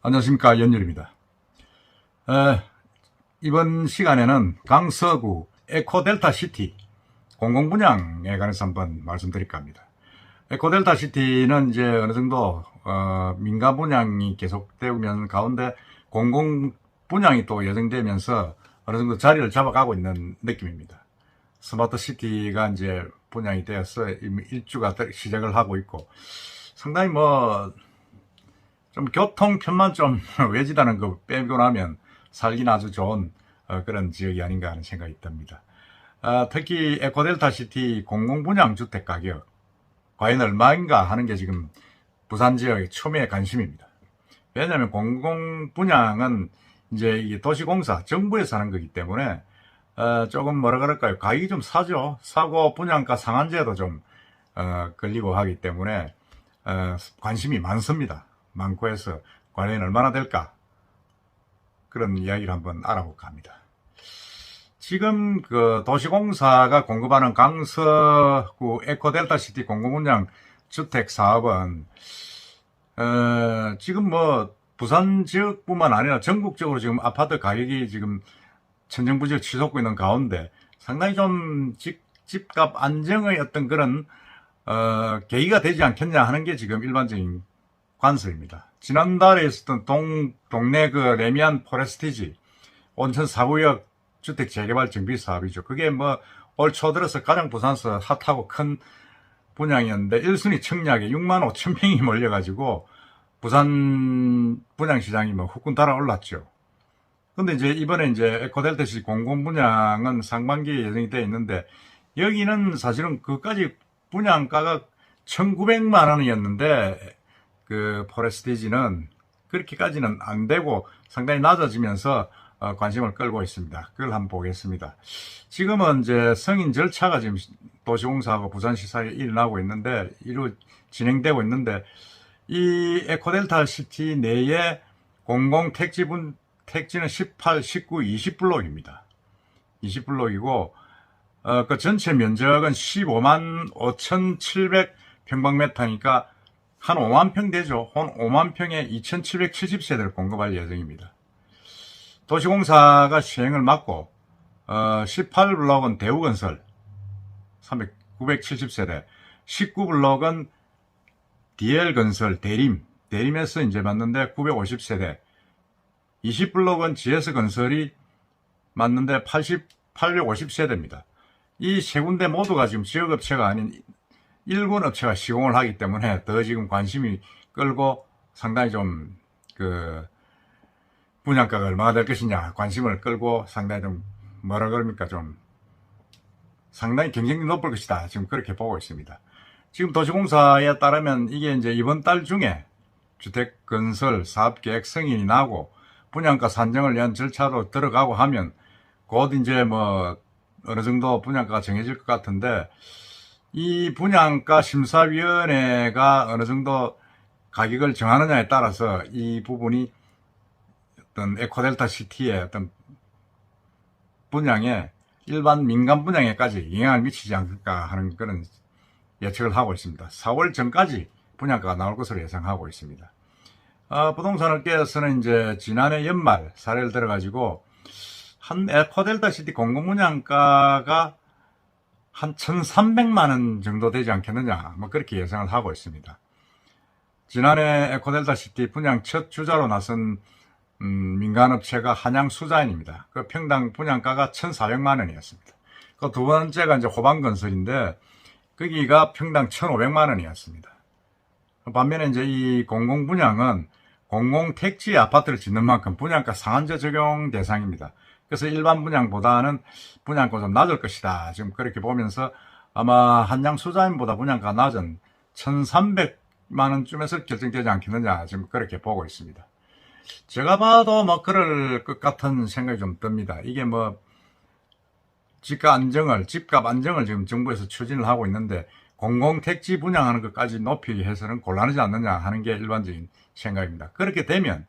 안녕하십니까, 연율입니다. 이번 시간에는 강서구 에코델타시티 공공분양에 관해서 한번 말씀드릴까 합니다. 에코델타시티는 이제 어느 정도 민간 분양이 계속되고 있는 가운데 공공분양이 또 예정되면서 어느 정도 자리를 잡아가고 있는 느낌입니다. 스마트시티가 이제 분양이 되어서 일주가 시작을 하고 있고, 상당히 좀 교통편만 좀 외지다는 거 빼고 나면 살긴 아주 좋은 그런 지역이 아닌가 하는 생각이 듭니다. 특히 에코델타시티 공공분양주택 가격 과연 얼마인가 하는 게 지금 부산 지역의 초미의 관심입니다. 왜냐하면 공공분양은 이제 이게 도시공사, 정부에서 하는 거기 때문에 조금 뭐라 그럴까요? 가격이 좀 싸죠. 싸고 분양가 상한제도 좀 걸리고 하기 때문에 관심이 많습니다. 많고 해서 과연 얼마나 될까? 그런 이야기를 한번 알아볼까 합니다. 지금 그 도시공사가 공급하는 강서구 에코델타시티 공공분양 주택 사업은 지금 부산 지역뿐만 아니라 전국적으로 지금 아파트 가격이 지금 천정부지를 치솟고 있는 가운데 상당히 좀 집값 안정의 어떤 그런 계기가 되지 않겠냐 하는 게 지금 일반적인 관설입니다. 지난달에 있었던 동네 그 레미안 포레스티지 온천 4구역 주택 재개발 정비 사업이죠. 그게 올 초 들어서 가장 부산에서 핫하고 큰 분양이었는데 1순위 청약에 6만 5천 평이 몰려가지고 부산 분양시장이 후끈 달아올랐죠. 근데 이제 이번에 이제 에코델타시티 공공분양은 상반기에 예정이 되어 있는데, 여기는 사실은 그까지 분양가가 1,900만 원이었는데 그 포레스티지는 그렇게까지는 안 되고 상당히 낮아지면서 관심을 끌고 있습니다. 그걸 한번 보겠습니다. 지금은 이제 승인 절차가 지금 도시공사하고 부산시 사이에 일어나고 있는데, 진행되고 있는데, 이 에코델타시티 내에 택지는 18, 19, 20블록입니다. 20블록이고, 그 전체 면적은 15만 5,700평방미터니까 한 5만 평 되죠. 한 5만 평에 2,770세대를 공급할 예정입니다. 도시공사가 시행을 맡고 18블록은 대우건설 970세대, 19블록은 DL건설 대림에서 이제 맡는데 950세대, 20블록은 GS건설이 맡는데 850세대입니다. 이 세 군데 모두가 지금 지역업체가 아닌 일군 업체가 시공을 하기 때문에 더 지금 관심이 끌고 상당히 좀 분양가가 얼마나 될 것이냐 관심을 끌고 상당히 좀 좀 상당히 경쟁력이 높을 것이다. 지금 그렇게 보고 있습니다. 지금 도시공사에 따르면 이게 이제 이번 달 중에 주택건설 사업계획 승인이 나고 분양가 산정을 위한 절차로 들어가고 하면 곧 이제 어느 정도 분양가가 정해질 것 같은데, 이 분양가 심사위원회가 어느 정도 가격을 정하느냐에 따라서 이 부분이 어떤 에코델타시티의 어떤 분양에 일반 민간 분양에까지 영향을 미치지 않을까 하는 그런 예측을 하고 있습니다. 4월 전까지 분양가가 나올 것으로 예상하고 있습니다. 부동산업계에서는 이제 지난해 연말 사례를 들어가지고 한 에코델타시티 공공분양가가 한 1,300만 원 정도 되지 않겠느냐 그렇게 예상을 하고 있습니다. 지난해 에코델타시티 분양 첫 주자로 나선 민간업체가 한양수자인입니다. 그 평당 분양가가 1,400만 원이었습니다. 그 두 번째가 이제 호반건설인데 거기가 평당 1,500만 원이었습니다. 반면에 이제 이 공공분양은 공공택지 아파트를 짓는 만큼 분양가 상한제 적용 대상입니다. 그래서 일반 분양보다는 분양가가 좀 낮을 것이다. 지금 그렇게 보면서 아마 한양수자인보다 분양가가 낮은 1,300만 원쯤에서 결정되지 않겠느냐 지금 그렇게 보고 있습니다. 제가 봐도 그럴 것 같은 생각이 좀 듭니다. 이게 집값 안정을 지금 정부에서 추진을 하고 있는데 공공택지 분양하는 것까지 높이 해서는 곤란하지 않느냐 하는 게 일반적인 생각입니다. 그렇게 되면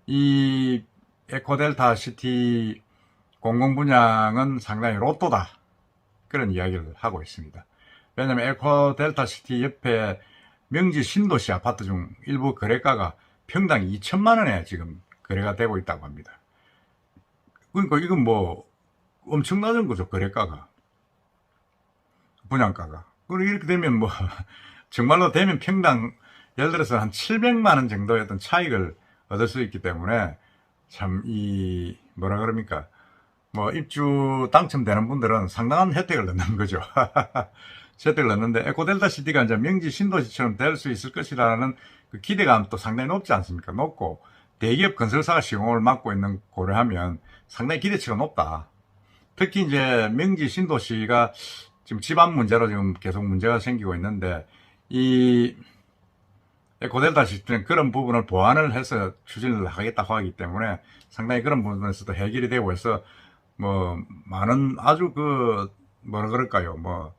이 에코델타시티 공공분양은 상당히 로또다, 그런 이야기를 하고 있습니다. 왜냐하면 에코델타시티 옆에 명지 신도시 아파트 중 일부 거래가가 평당 2천만 원에 지금 거래가 되고 있다고 합니다. 그러니까 이건 뭐 엄청 낮은 거죠. 거래가가, 분양가가. 그리고 이렇게 되면 뭐 정말로 되면 평당 예를 들어서 한 700만 원 정도의 어떤 차익을 얻을 수 있기 때문에 참 이 뭐라 그럽니까, 뭐 입주 당첨되는 분들은 상당한 혜택을 얻는 거죠. 혜택을 얻는데, 에코델타 시티가 이제 명지 신도시처럼 될 수 있을 것이라는 그 기대감 또 상당히 높지 않습니까? 높고, 대기업 건설사가 시공을 맡고 있는 고려하면 상당히 기대치가 높다. 특히 이제 명지 신도시가 지금 집안 문제로 지금 계속 문제가 생기고 있는데, 이 에코델타 시티는 그런 부분을 보완을 해서 추진을 하겠다고 하기 때문에 상당히 그런 부분에서도 해결이 되고 해서 뭐 많은 아주 그 뭐라 그럴까요, 뭐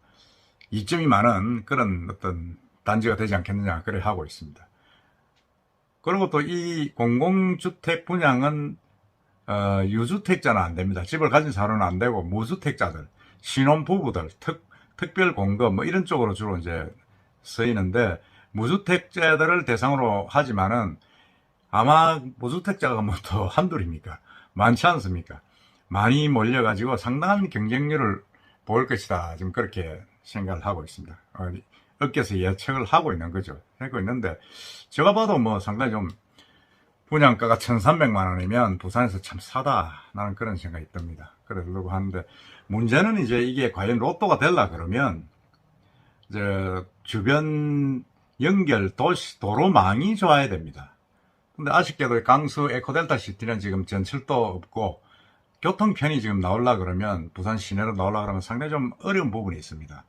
이점이 많은 그런 어떤 단지가 되지 않겠느냐, 그래 하고 있습니다. 그리고 또 이 공공주택 분양은 유주택자는 안 됩니다. 집을 가진 사람은 안 되고, 무주택자들, 신혼부부들, 특별 공급 뭐 이런 쪽으로 주로 이제 쓰이는데, 무주택자들을 대상으로 하지만은 아마 무주택자가 뭐 또 한둘입니까? 많지 않습니까? 많이 몰려가지고 상당한 경쟁률을 보일 것이다, 지금 그렇게 생각을 하고 있습니다. 업계에서 예측을 하고 있는 거죠. 하고 있는데, 제가 봐도 뭐 상당히 좀 분양가가 1,300만 원이면 부산에서 참 사다, 나는 그런 생각이 듭니다. 그러려고 하는데, 문제는 이제 이게 과연 로또가 될라 그러면 이제 주변 연결 도로망이 좋아야 됩니다. 근데 아쉽게도 강수 에코델타 시티는 지금 전철도 없고, 교통편이 지금 나오려 그러면, 부산 시내로 나오려 그러면 상당히 좀 어려운 부분이 있습니다.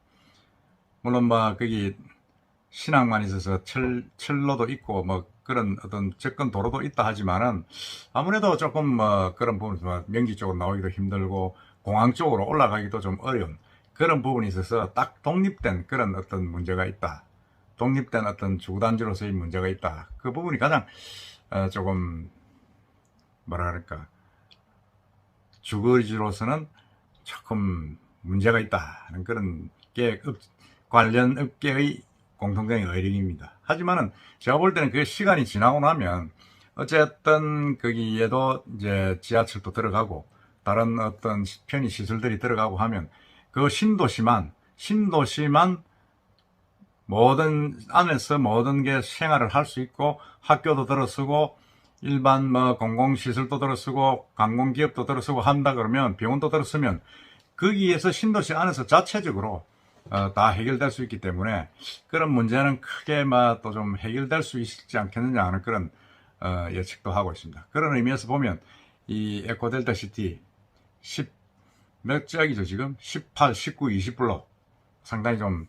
물론 뭐 거기 신항만 있어서 철로도 있고 뭐 그런 어떤 접근 도로도 있다 하지만은, 아무래도 조금 뭐 그런 부분, 명지 쪽으로 나오기도 힘들고 공항 쪽으로 올라가기도 좀 어려운 그런 부분이 있어서 딱 독립된 그런 어떤 문제가 있다. 독립된 어떤 주거단지로서의 문제가 있다. 그 부분이 가장 조금 뭐라 그럴까, 주거지로서는 조금 문제가 있다는 그런 게 관련 업계의 공통적인 의견입니다. 하지만은 제가 볼 때는 그 시간이 지나고 나면 어쨌든 거기에도 이제 지하철도 들어가고 다른 어떤 편의 시설들이 들어가고 하면 그 신도시만 모든 안에서 모든 게 생활을 할 수 있고, 학교도 들어서고 일반 뭐 공공시설도 들어서고 관공기업도 들어서고 한다 그러면, 병원도 들어서면 거기에서 신도시 안에서 자체적으로 다 해결될 수 있기 때문에 그런 문제는 크게 또 좀 해결될 수 있지 않겠느냐 하는 그런 예측도 하고 있습니다. 그런 의미에서 보면 이 에코델타 시티 10몇 짝이죠 지금, 18, 19, 20블록 상당히 좀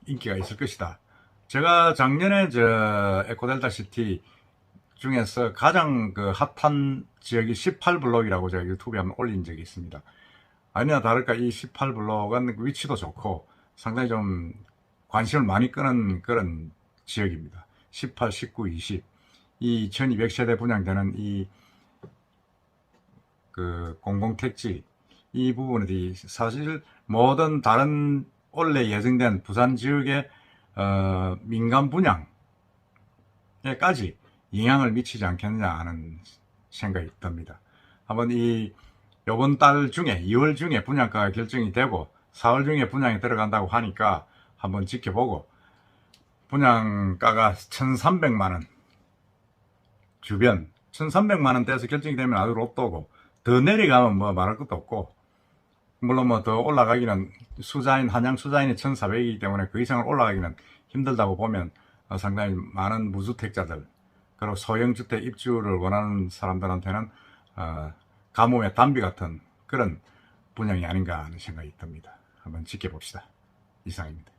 인기가 있을 것이다. 제가 작년에 저 에코델타 시티 중에서 가장 그 핫한 지역이 18블록이라고 제가 유튜브에 한번 올린 적이 있습니다. 아니나 다를까 이 18블록은 위치도 좋고 상당히 좀 관심을 많이 끄는 그런 지역입니다. 18, 19, 20. 이 2200세대 분양되는 이 그 공공택지, 이 부분이 사실 모든 다른 원래 예정된 부산 지역의 민간 분양에까지 영향을 미치지 않겠느냐 하는 생각이 듭니다. 한번 요번 달 중에 2월 중에 분양가가 결정이 되고 4월 중에 분양이 들어간다고 하니까 한번 지켜보고, 분양가가 1,300만원 주변 1,300만원대에서 결정이 되면 아주 로또고, 더 내려가면 뭐 말할 것도 없고, 물론 뭐 더 올라가기는 한양 수자인이 1,400이기 때문에 그 이상을 올라가기는 힘들다고 보면 상당히 많은 무주택자들, 그리고 소형주택 입주를 원하는 사람들한테는 가뭄의 단비 같은 그런 분양이 아닌가 하는 생각이 듭니다. 한번 지켜봅시다. 이상입니다.